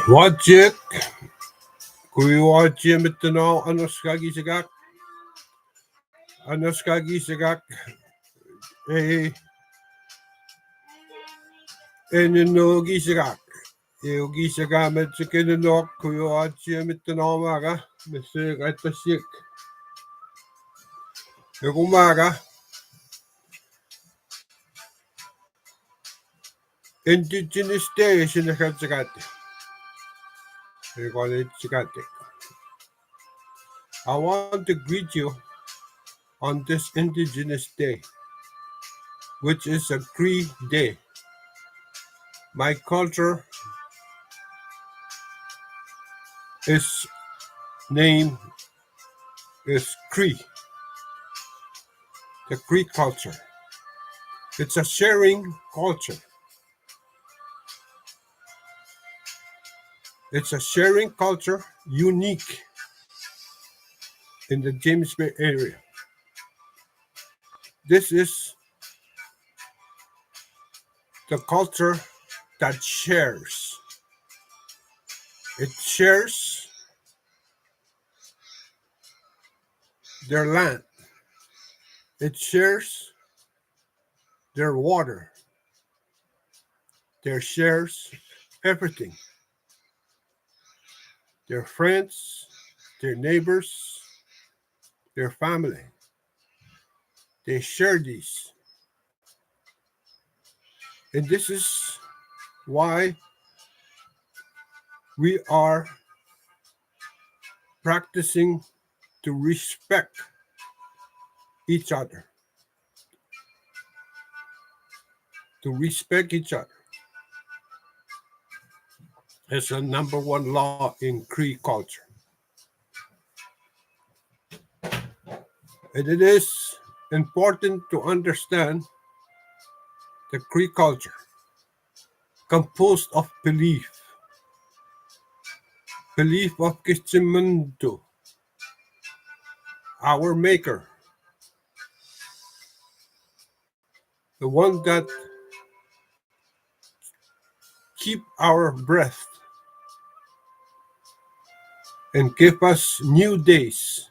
Wajik, kuiwaji mitano anoskagi sigak, anoskagi sigak, e eninogi sigak. Yogi siga metsikin no kuiwaji mitano maga, Mr. Gatasik. Yogumaga, Indigenous Days in the Katsagati. They call it Chigati. I want to greet you on this Indigenous Day, which is a Cree Day. My culture is name is Cree, the Cree culture. It's a sharing culture. It's a sharing culture unique in the James Bay area. This is the culture that shares. It shares their land. It shares their water. It shares everything. Their friends, their neighbors, their family. They share these. And this is why we are practicing to respect each other, to respect each other. It's a number one law in Cree culture. And it is important to understand the Cree culture, composed of belief of Kichimundu, our maker, the one that keep our breath and give us new days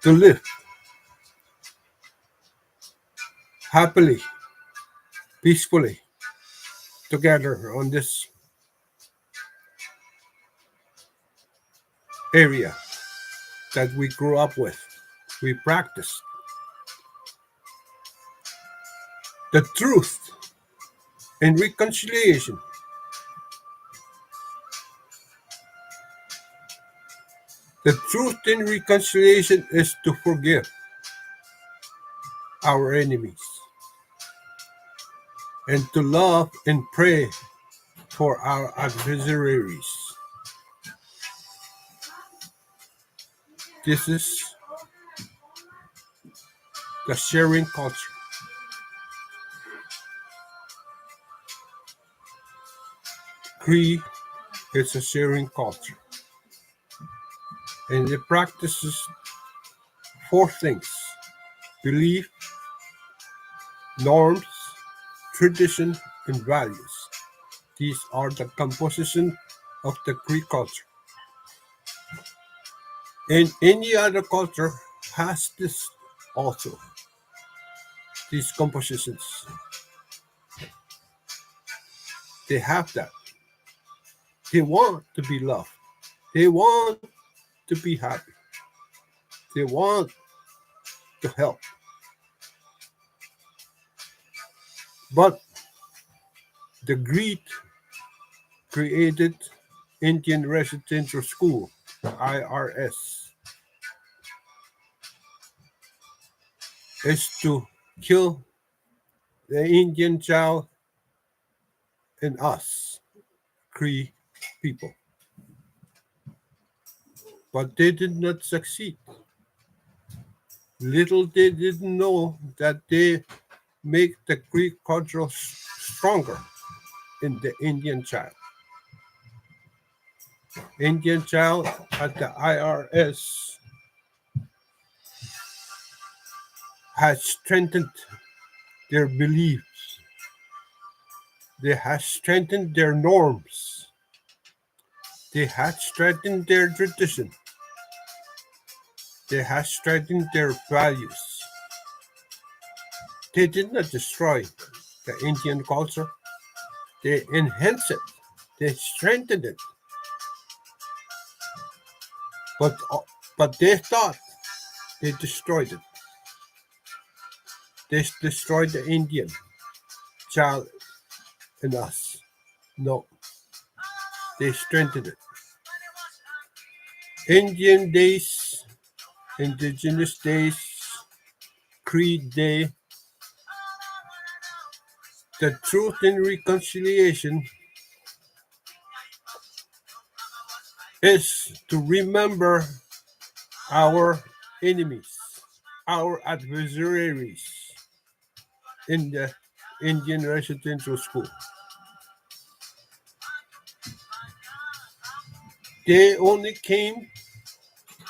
to live happily, peacefully together on this area that we grew up with. We practice the truth and reconciliation. The truth in reconciliation is to forgive our enemies and to love and pray for our adversaries. This is the sharing culture. Cree is a sharing culture, and it practices four things: belief, norms, tradition, and values. These are the composition of the Cree culture. And any other culture has this also, these compositions. They have that. They want to be loved. They want to be happy. They want to help. But the greed created Indian Residential School, IRS, is to kill the Indian child and us, Cree people. But they did not succeed. Little they didn't know that they make the Cree culture stronger in the Indian child. Indian child at the IRS has strengthened their beliefs They have strengthened their norms. They have strengthened their tradition. They have strengthened their values. They did not destroy the Indian culture. They enhanced it. They strengthened it. But, but they thought they destroyed it. They destroyed the Indian child in us. No, they strengthened it. Indian days, indigenous days, Creed Day, the truth in reconciliation is to remember our enemies, our adversaries in the Indian residential school. They only came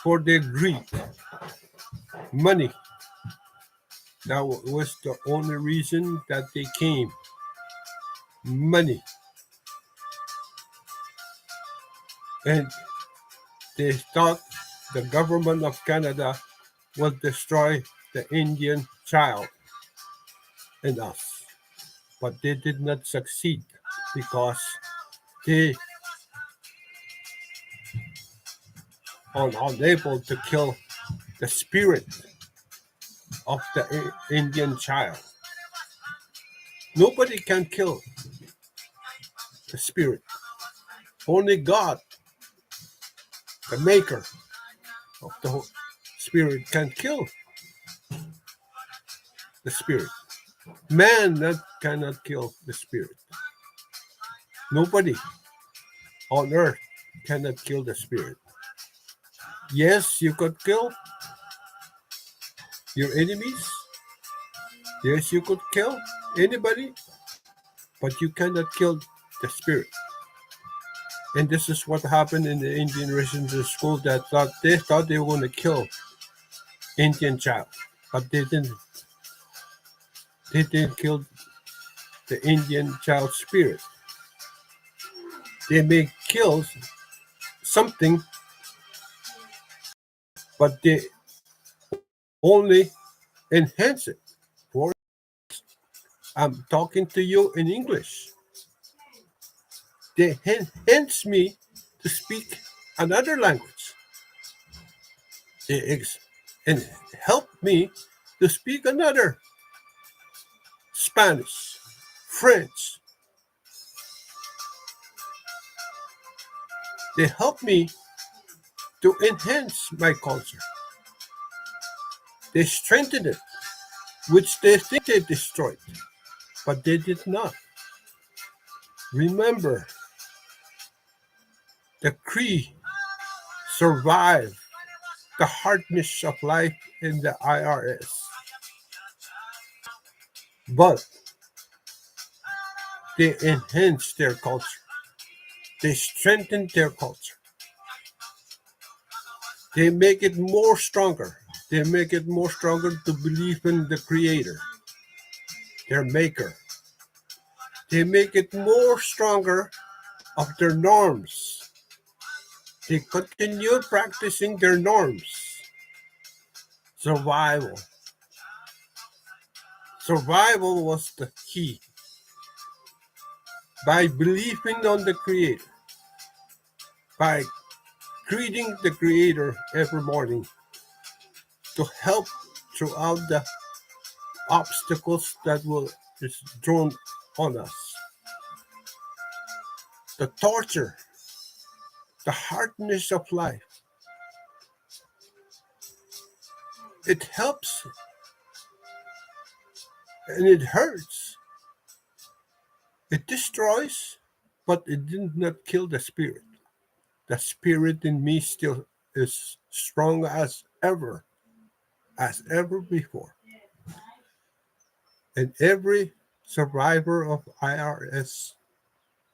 for their greed, money. That was the only reason that they came. Money. And they thought the government of Canada will destroy the Indian child and us. But they did not succeed because they are unable to kill the spirit of the Indian child. Nobody can kill the spirit. Only God, the maker of the whole spirit, can kill the spirit. Man that cannot kill the spirit. Nobody on earth cannot kill the spirit. Yes, you could kill your enemies. Yes, you could kill anybody, but you cannot kill the spirit. And this is what happened in the Indian residential school that thought they were going to kill Indian child, but they didn't. They didn't kill the Indian child spirit. They may kill something, but they only enhance it. For I'm talking to you in English. They enhance me to speak another language. They and help me to speak another Spanish, French. They help me to enhance my culture. They strengthen it, which they think they destroyed, but they did not. Remember, the Cree survived the hardness of life in the IRS, but they enhanced their culture. They strengthened their culture. They make it more stronger. They make it more stronger to believe in the Creator, their Maker. They make it more stronger of their norms. They continue practicing their norms. Survival. Survival was the key. By believing on the Creator, by greeting the Creator every morning to help throughout the obstacles that will is thrown on us. The torture, the hardness of life. It helps and it hurts. It destroys, but it did not kill the spirit. The spirit in me still is strong as ever before. And every survivor of IRS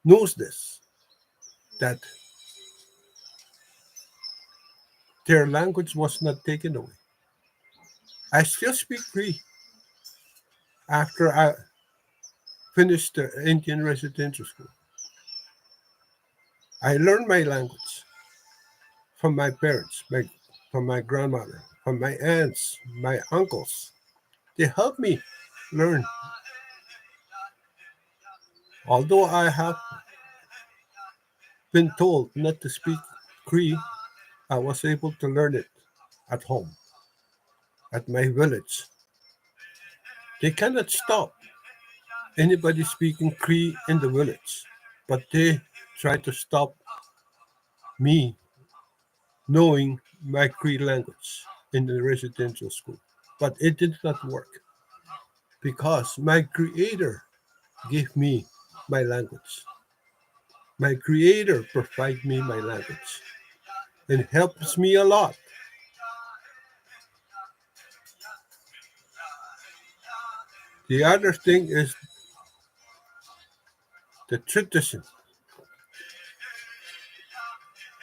knows this, that their language was not taken away. I still speak Cree after finished the Indian residential school, I learned my language from my parents, from my grandmother, from my aunts, my uncles. They helped me learn. Although I have been told not to speak Cree, I was able to learn it at home, at my village. They cannot stop anybody speaking Cree in the village, but they try to stop me knowing my Cree language in the residential school. But it did not work because my creator gave me my language. My creator provided me my language and helps me a lot. The other thing is the tradition.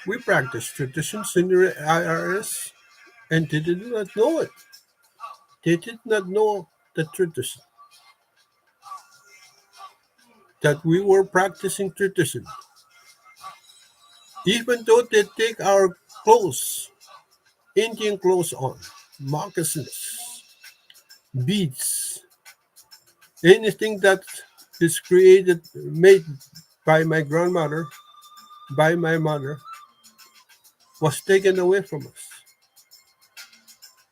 We practice traditions in the IRS and they did not know it. They did not know the tradition, that we were practicing tradition. Even though they take our clothes, Indian clothes on, moccasins, beads, anything that is created, made by my grandmother, by my mother, was taken away from us.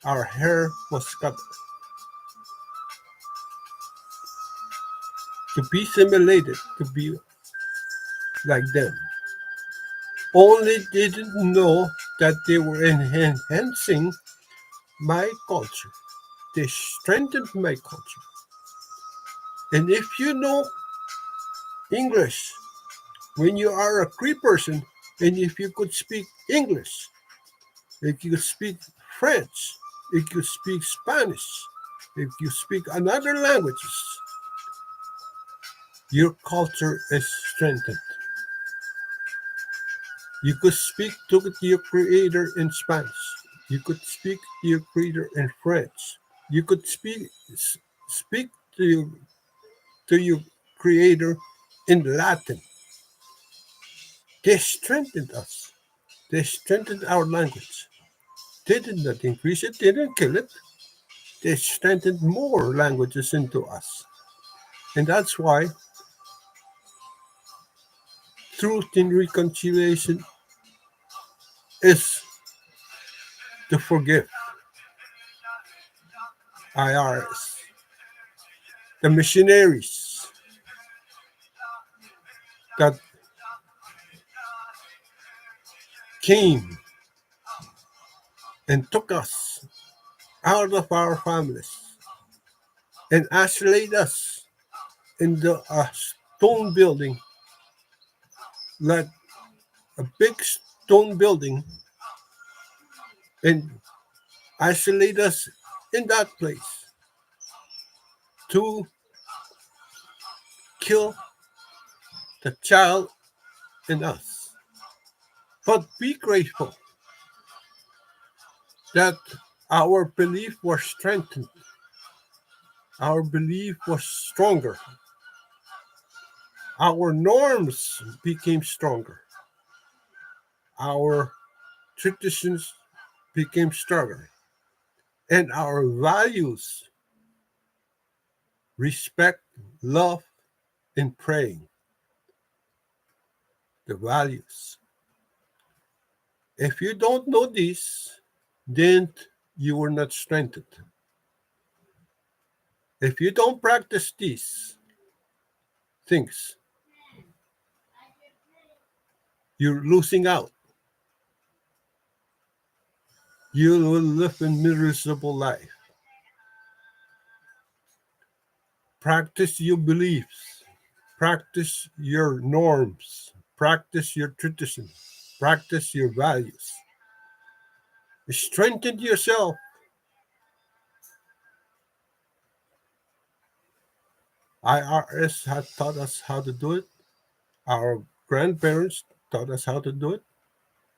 Our hair was cut to be simulated, to be like them. Only they didn't know that they were enhancing my culture. They strengthened my culture. And if you know English, when you are a Cree person, and if you could speak English, if you could speak French, if you speak Spanish, if you speak another languages, your culture is strengthened. You could speak to your creator in Spanish. You could speak to your creator in French. You could speak to your creator in Latin. They strengthened us. They strengthened our language. They did not increase it, they didn't kill it. They strengthened more languages into us. And that's why truth in reconciliation is to forgive IRS, the missionaries that came and took us out of our families and isolated us in a stone building, like a big stone building, and isolate us in that place to kill the child in us. But be grateful that our belief was strengthened, our belief was stronger, our norms became stronger, our traditions became stronger, and our values, respect, love, and praying, the values. If you don't know this, then you were not strengthened. If you don't practice these things, you're losing out. You will live a miserable life. Practice your beliefs, practice your norms, practice your tradition, practice your values. Strengthen yourself. IRS had taught us how to do it. Our grandparents taught us how to do it.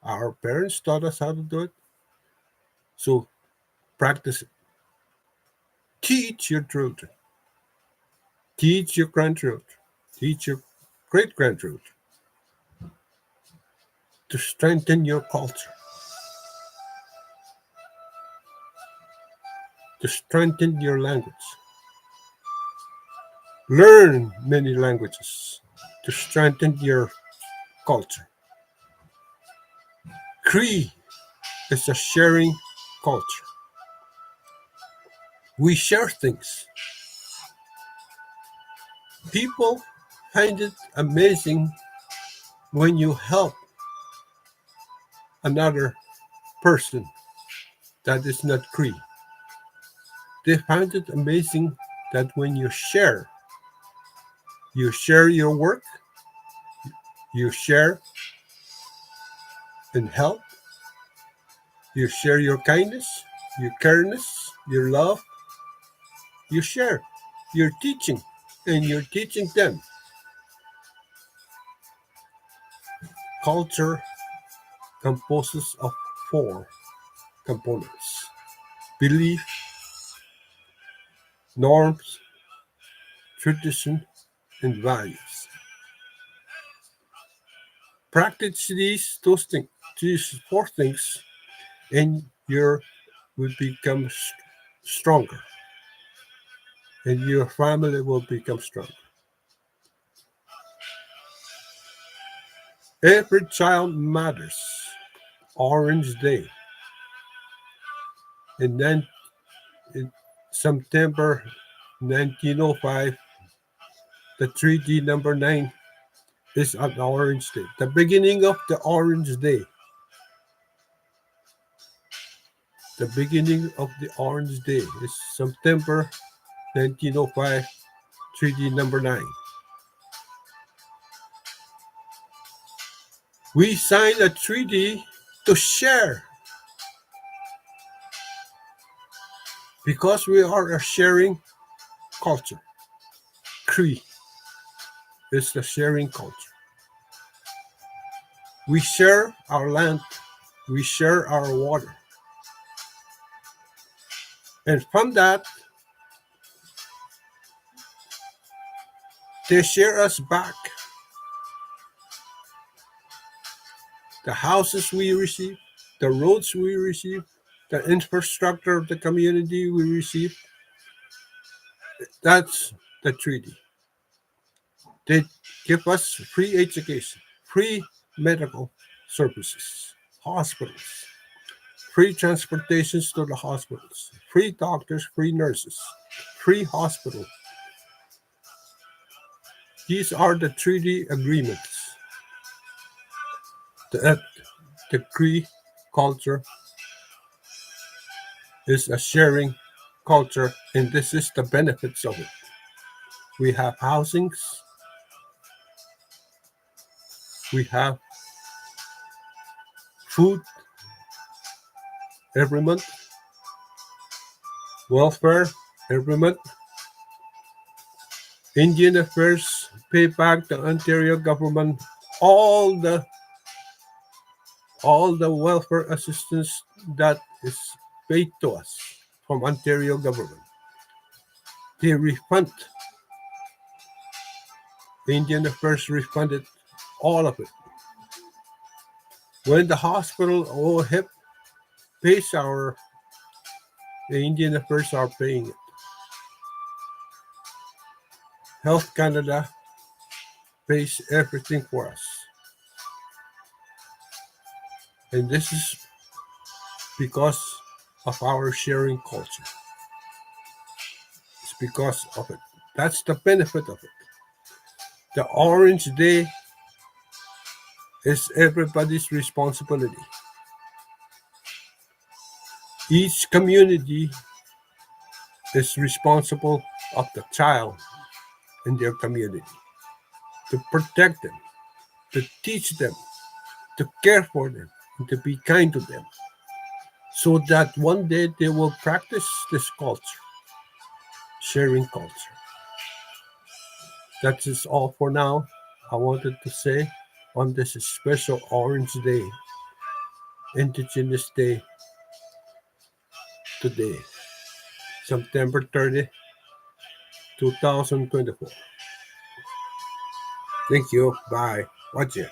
Our parents taught us how to do it. So practice it. Teach your children. Teach your grandchildren, teach your great grandchildren to strengthen your culture, to strengthen your language. Learn many languages to strengthen your culture. Cree is a sharing culture. We share things. People find it amazing when you help another person that is not Cree. They find it amazing that when you share your work, you share and help, you share your kindness, your careness, your love, you share, you're teaching, and you're teaching them. Culture composes of four components: belief, norms, tradition, and values. Practice these four things, and you will become stronger, and your family will become stronger. Every child matters. Orange Day, and then in September 1905, the Treaty Number 9 is an Orange Day. The beginning of the Orange Day. The beginning of the Orange Day is September 1905, Treaty Number 9. We signed a treaty to share because we are a sharing culture. Cree is the sharing culture. We share our land, we share our water. And from that, they share us back. The houses we receive, the roads we receive, the infrastructure of the community we receive. That's the treaty. They give us free education, free medical services, hospitals, free transportations to the hospitals, free doctors, free nurses, free hospital. These are the treaty agreements that the Cree culture is a sharing culture, and this is the benefits of it. We have housings, we have food every month, welfare every month, Indian Affairs pay back the Ontario government all the all the welfare assistance that is paid to us from Ontario government. They refund the Indian Affairs refunded all of it. When the hospital or HIP pays the Indian Affairs are paying it. Health Canada pays everything for us. And this is because of our sharing culture. It's because of it. That's the benefit of it. The Orange Day is everybody's responsibility. Each community is responsible of the child in their community to protect them, to teach them, to care for them, and to be kind to them, so that one day they will practice this culture, sharing culture. That is all for now. I wanted to say on this special Orange Day, Indigenous Day today, September 30, 2024. Thank you. Bye. Watch it.